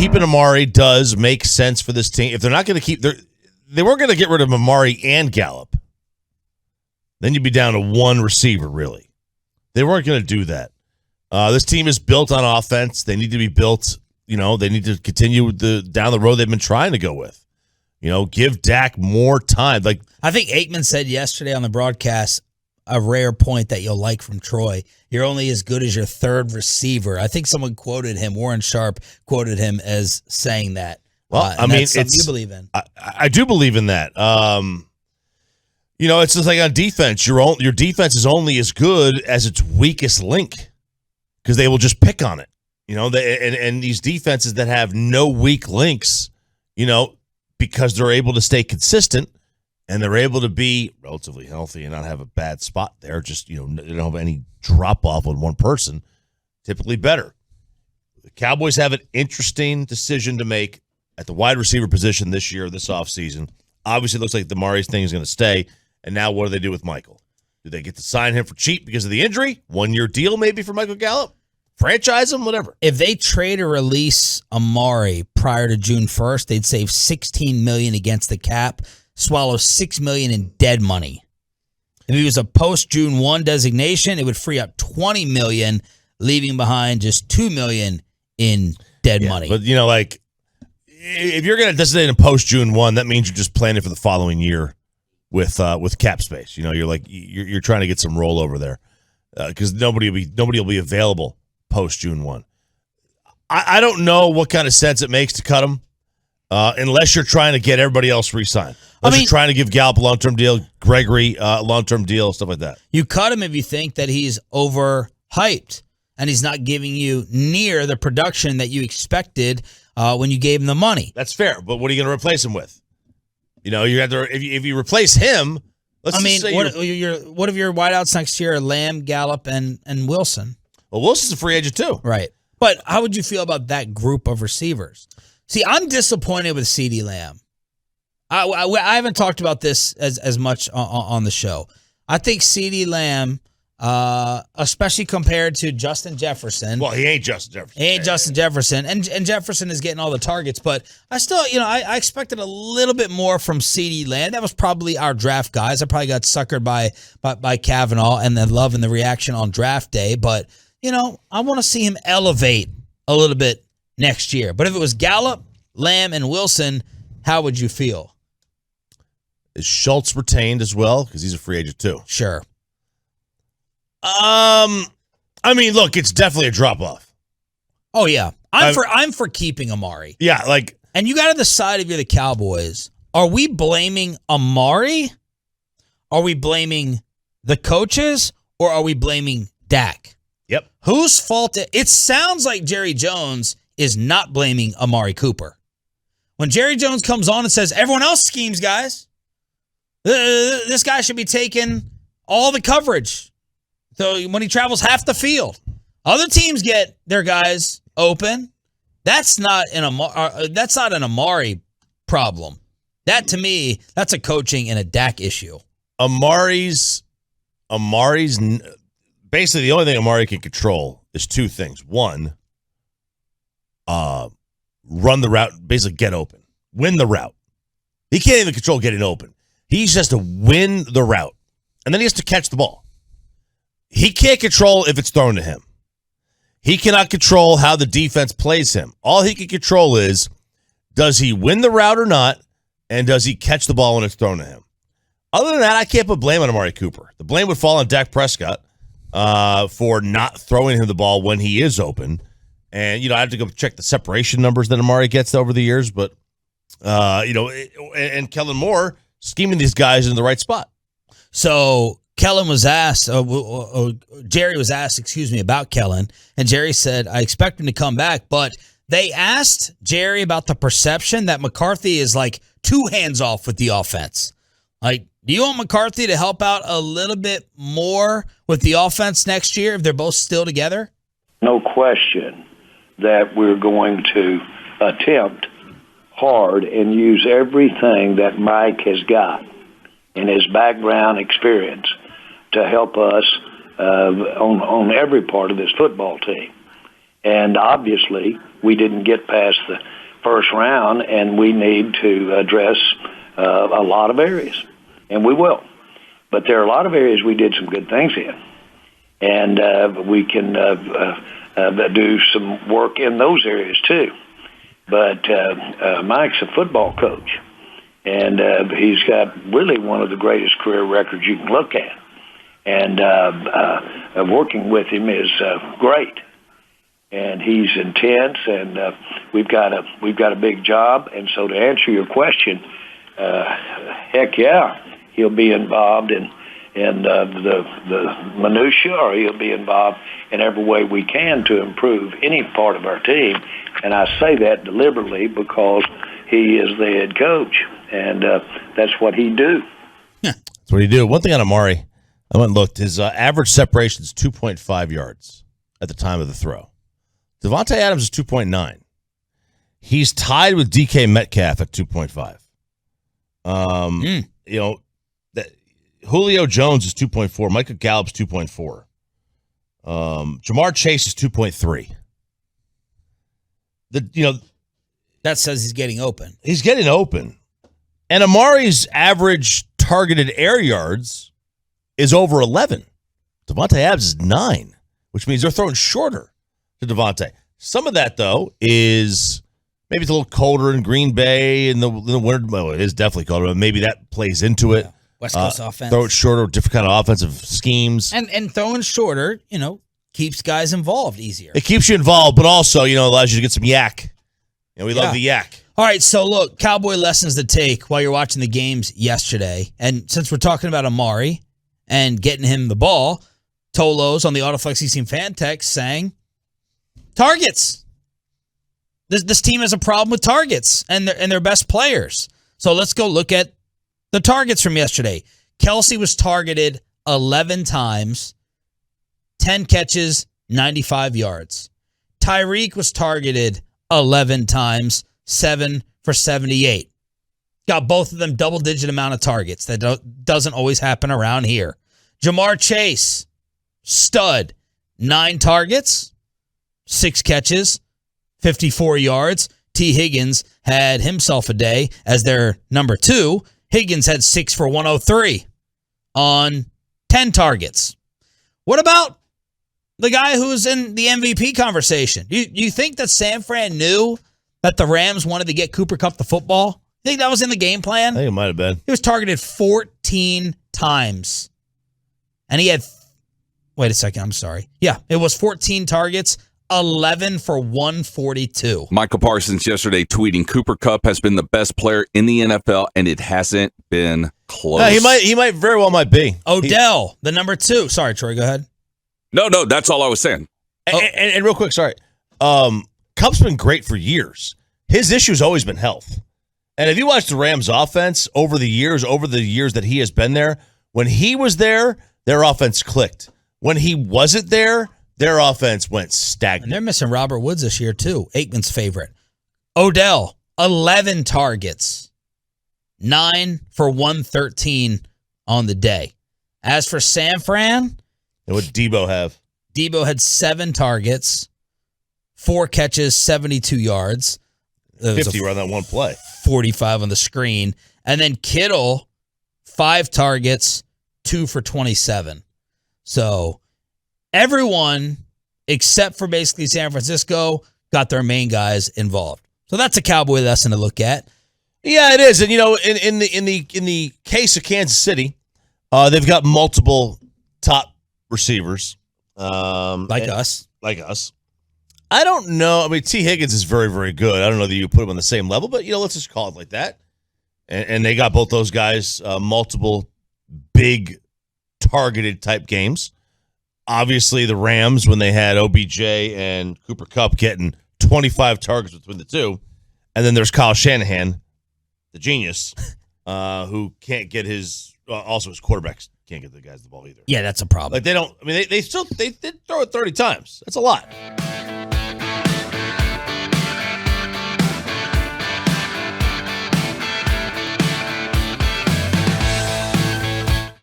keeping Amari does make sense for this team. If they're not going to they weren't going to get rid of Amari and Gallup. Then you'd be down to one receiver, really. They weren't going to do that. This team is built on offense. They need to be built, they need to continue down the road they've been trying to go with. Give Dak more time. Like I think Aikman said yesterday on the broadcast, a rare point that you'll like from Troy. You're only as good as your third receiver. I think someone quoted him, Warren Sharp quoted him as saying that. Well, that's something you believe in. I do believe in that. It's just like on defense. Your defense is only as good as its weakest link because they will just pick on it. And these defenses that have no weak links, because they're able to stay consistent and they're able to be relatively healthy and not have a bad spot there. Just, they don't have any drop off on one person. Typically better. The Cowboys have an interesting decision to make at the wide receiver position this year, this offseason. Obviously, it looks like the Amari's thing is going to stay. And now what do they do with Michael? Do they get to sign him for cheap because of the injury? 1-year deal maybe for Michael Gallup? Franchise him? Whatever. If they trade or release Amari prior to June 1st, they'd save $16 million against the cap, swallow $6 million in dead money. If he was a post-June 1 designation, it would free up $20 million, leaving behind just $2 million in dead money. But, if you're going to designate him post-June 1, that means you're just planning for the following year with cap space. You're trying to get some rollover there because nobody will be available post June 1. I don't know what kind of sense it makes to cut him unless you're trying to get everybody else re-signed. Unless you're trying to give Gallup a long-term deal, Gregory a long-term deal, stuff like that. You cut him if you think that he's overhyped and he's not giving you near the production that you expected when you gave him the money. That's fair, but what are you going to replace him with? You have to if you replace him. What if your wideouts next year are Lamb, Gallup, and Wilson? Well, Wilson's a free agent too, right? But how would you feel about that group of receivers? See, I'm disappointed with CeeDee Lamb. I haven't talked about this as much on the show. I think CeeDee Lamb, especially compared to Justin Jefferson. Well, he ain't Justin Jefferson. He ain't Justin Jefferson. And Jefferson is getting all the targets. But I still, I expected a little bit more from CeeDee Lamb. That was probably our draft guys. I probably got suckered by Kavanaugh and then loving the reaction on draft day. But, I want to see him elevate a little bit next year. But if it was Gallup, Lamb, and Wilson, how would you feel? Is Schultz retained as well? Because he's a free agent too. Sure. Look, it's definitely a drop off. Oh yeah, I'm for keeping Amari. Yeah, and you got to decide if you're the Cowboys. Are we blaming Amari? Are we blaming the coaches, or are we blaming Dak? Yep. Whose fault? It sounds like Jerry Jones is not blaming Amari Cooper. When Jerry Jones comes on and says everyone else schemes, guys, this guy should be taking all the coverage. So when he travels half the field, other teams get their guys open. That's not an Amari problem. That to me, that's a coaching and a Dak issue. Amari's basically the only thing Amari can control is two things. One, run the route, basically get open, win the route. He can't even control getting open. He just has to win the route, and then he has to catch the ball. He can't control if it's thrown to him. He cannot control how the defense plays him. All he can control is, does he win the route or not, and does he catch the ball when it's thrown to him? Other than that, I can't put blame on Amari Cooper. The blame would fall on Dak Prescott for not throwing him the ball when he is open. And, I have to go check the separation numbers that Amari gets over the years, but, and Kellen Moore scheming these guys in the right spot. So Kellen was asked, Jerry was asked, about Kellen, and Jerry said, I expect him to come back, but they asked Jerry about the perception that McCarthy is like two hands off with the offense. Like, do you want McCarthy to help out a little bit more with the offense next year if they're both still together? No question that we're going to attempt hard and use everything that Mike has got in his background experience to help us on every part of this football team. And obviously, we didn't get past the first round, and we need to address a lot of areas, and we will. But there are a lot of areas we did some good things in, and we can do some work in those areas too. But Mike's a football coach, and he's got really one of the greatest career records you can look at. And working with him is great. And he's intense, and we've got a big job. And so, to answer your question, heck yeah, he'll be involved in the minutia, or he'll be involved in every way we can to improve any part of our team. And I say that deliberately because he is the head coach, and that's what he do. That's what he do. One thing on Amari, I went and looked. His average separation is 2.5 yards at the time of the throw. Devontae Adams is 2.9. He's tied with DK Metcalf at 2.5. You know, Julio Jones is 2.4. Michael Gallup's 2.4. Jamar Chase is 2.3. That says he's getting open. He's getting open. And Amari's average targeted air yards is over 11. Devontae Adams is 9, which means they're throwing shorter to Devontae. Some of that, though, is maybe it's a little colder in Green Bay in the winter. Well, it is definitely colder, but maybe that plays into it. Yeah. West Coast offense. Throw it shorter, different kind of offensive schemes. And throwing shorter, keeps guys involved easier. It keeps you involved, but also, allows you to get some yak. We love the yak. All right, so look, Cowboy lessons to take while you're watching the games yesterday. And since we're talking about Amari and getting him the ball, Tolos on the Autoflex Team fan text saying, targets. This team has a problem with targets and their best players. So let's go look at the targets from yesterday. Kelsey was targeted 11 times, 10 catches, 95 yards. Tyreek was targeted 11 times, 7 for 78. Got both of them double-digit amount of targets. That doesn't always happen around here. Jamar Chase, stud, 9 targets, 6 catches, 54 yards. T. Higgins had himself a day as their number 2. Higgins had 6 for 103 on 10 targets. What about the guy who's in the MVP conversation? You think that San Fran knew that the Rams wanted to get Cooper Kupp the football? You think that was in the game plan? I think it might have been. He was targeted 14 times. And he had, wait a second, I'm sorry. Yeah, it was 14 targets, 11 for 142. Michael Parsons yesterday tweeting, Cooper Kupp has been the best player in the NFL, and it hasn't been close. No, he might very well might be. Odell, the number 2. Sorry, Troy, go ahead. No, that's all I was saying. And real quick, sorry. Kupp's been great for years. His issue's always been health. And if you watch the Rams offense over the years that he has been there, when he was there, their offense clicked. When he wasn't there, their offense went stagnant. And they're missing Robert Woods this year, too. Aikman's favorite. Odell, 11 targets, 9 for 113 on the day. As for San Fran, and what did Debo have? Debo had 7 targets, 4 catches, 72 yards. 50 were on that one play. 45 on the screen. And then Kittle, 5 targets, 2 for 27. So everyone, except for basically San Francisco, got their main guys involved. So that's a Cowboy lesson to look at. Yeah, it is. And in the case of Kansas City, they've got multiple top receivers. Like us. I don't know. I mean, T. Higgins is very, very good. I don't know that you put him on the same level, but, let's just call it like that. And they got both those guys, multiple big targeted type games. Obviously, the Rams, when they had OBJ and Cooper Kupp getting 25 targets between the two. And then there's Kyle Shanahan, the genius, who can't get also his quarterbacks can't get the guys the ball either. Yeah, that's a problem. Like they did throw it 30 times. That's a lot.